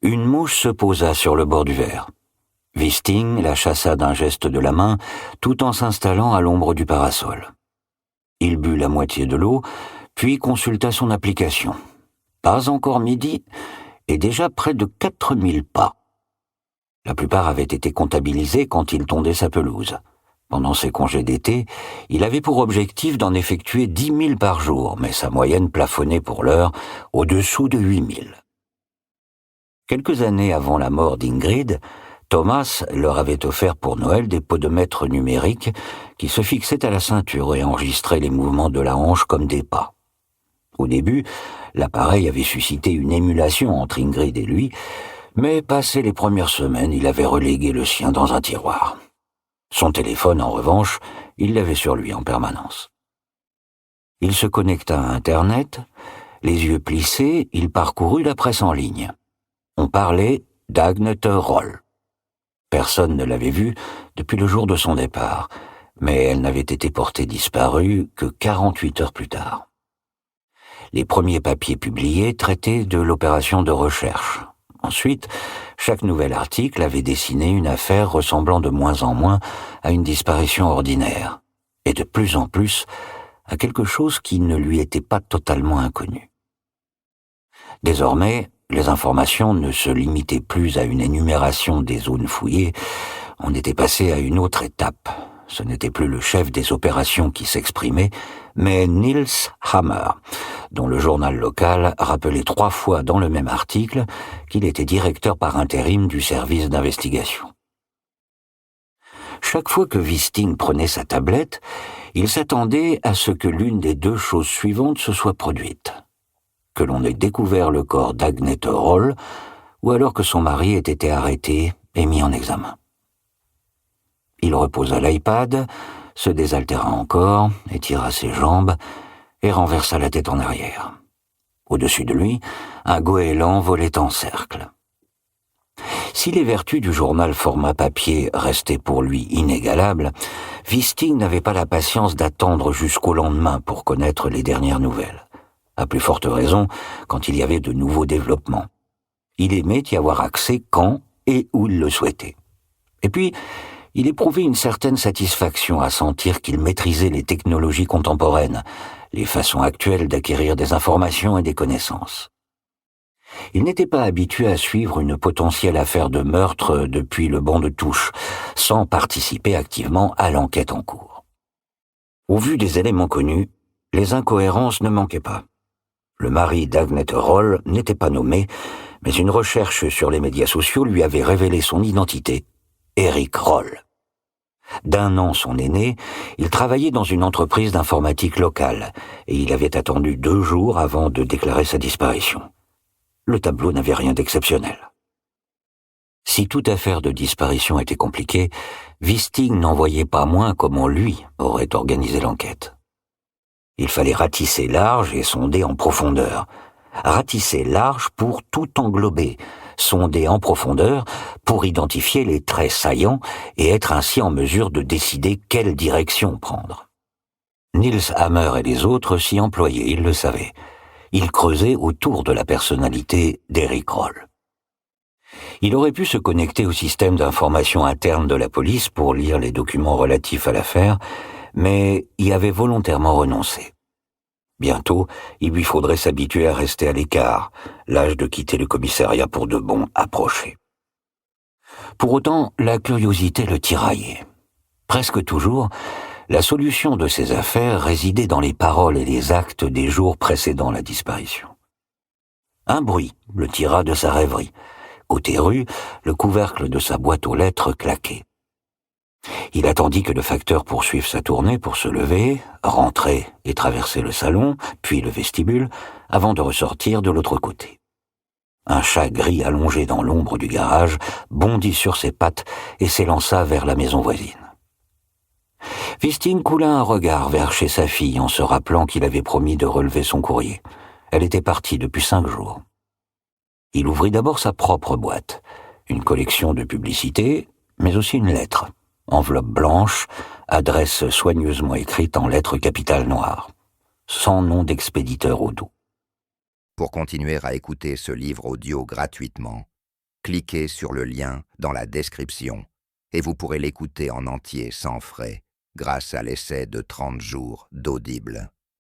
Une mouche se posa sur le bord du verre. Wisting la chassa d'un geste de la main, tout en s'installant à l'ombre du parasol. Il but la moitié de l'eau, puis consulta son application. Pas encore midi, et déjà près de 4000 pas. La plupart avaient été comptabilisés quand il tondait sa pelouse. Pendant ses congés d'été, il avait pour objectif d'en effectuer 10 000 par jour, mais sa moyenne plafonnait pour l'heure au-dessous de 8 000. Quelques années avant la mort d'Ingrid, Thomas leur avait offert pour Noël des podomètres numériques qui se fixaient à la ceinture et enregistraient les mouvements de la hanche comme des pas. Au début, l'appareil avait suscité une émulation entre Ingrid et lui, mais passé les premières semaines, il avait relégué le sien dans un tiroir. Son téléphone, en revanche, il l'avait sur lui en permanence. Il se connecta à Internet, les yeux plissés, il parcourut la presse en ligne. On parlait d'Agnete Roll. Personne ne l'avait vue depuis le jour de son départ, mais elle n'avait été portée disparue que 48 heures plus tard. Les premiers papiers publiés traitaient de l'opération de recherche. Ensuite, chaque nouvel article avait dessiné une affaire ressemblant de moins en moins à une disparition ordinaire, et de plus en plus à quelque chose qui ne lui était pas totalement inconnu. Désormais, les informations ne se limitaient plus à une énumération des zones fouillées, on était passé à une autre étape. Ce n'était plus le chef des opérations qui s'exprimait, mais Niels Hammer, dont le journal local rappelait 3 fois dans le même article qu'il était directeur par intérim du service d'investigation. Chaque fois que Wisting prenait sa tablette, il s'attendait à ce que l'une des 2 choses suivantes se soit produite. Que l'on ait découvert le corps d'Agnete Roll, ou alors que son mari ait été arrêté et mis en examen. Il reposa l'iPad, se désaltéra encore, étira ses jambes et renversa la tête en arrière. Au-dessus de lui, un goéland volait en cercle. Si les vertus du journal format papier restaient pour lui inégalables, Wisting n'avait pas la patience d'attendre jusqu'au lendemain pour connaître les dernières nouvelles. À plus forte raison quand il y avait de nouveaux développements. Il aimait y avoir accès quand et où il le souhaitait. Et puis, il éprouvait une certaine satisfaction à sentir qu'il maîtrisait les technologies contemporaines, les façons actuelles d'acquérir des informations et des connaissances. Il n'était pas habitué à suivre une potentielle affaire de meurtre depuis le banc de touche, sans participer activement à l'enquête en cours. Au vu des éléments connus, les incohérences ne manquaient pas. Le mari d'Agnete Roll n'était pas nommé, mais une recherche sur les médias sociaux lui avait révélé son identité, Eric Roll. D'1 an son aîné, il travaillait dans une entreprise d'informatique locale, et il avait attendu 2 jours avant de déclarer sa disparition. Le tableau n'avait rien d'exceptionnel. Si toute affaire de disparition était compliquée, Wisting n'en voyait pas moins comment lui aurait organisé l'enquête. Il fallait ratisser large et sonder en profondeur. Ratisser large pour tout englober, sonder en profondeur pour identifier les traits saillants et être ainsi en mesure de décider quelle direction prendre. Niels Hammer et les autres s'y employaient, ils le savaient. Ils creusaient autour de la personnalité d'Eric Roll. Il aurait pu se connecter au système d'information interne de la police pour lire les documents relatifs à l'affaire, mais y avait volontairement renoncé. Bientôt, il lui faudrait s'habituer à rester à l'écart, l'âge de quitter le commissariat pour de bon approchait. Pour autant, la curiosité le tiraillait. Presque toujours, la solution de ces affaires résidait dans les paroles et les actes des jours précédant la disparition. Un bruit le tira de sa rêverie. Côté rue, le couvercle de sa boîte aux lettres claquait. Il attendit que le facteur poursuive sa tournée pour se lever, rentrer et traverser le salon, puis le vestibule, avant de ressortir de l'autre côté. Un chat gris allongé dans l'ombre du garage bondit sur ses pattes et s'élança vers la maison voisine. Wisting coula un regard vers chez sa fille en se rappelant qu'il avait promis de relever son courrier. Elle était partie depuis 5 jours. Il ouvrit d'abord sa propre boîte, une collection de publicités, mais aussi une lettre. Enveloppe blanche, adresse soigneusement écrite en lettres capitales noires, sans nom d'expéditeur au dos. Pour continuer à écouter ce livre audio gratuitement, cliquez sur le lien dans la description et vous pourrez l'écouter en entier sans frais grâce à l'essai de 30 jours d'Audible.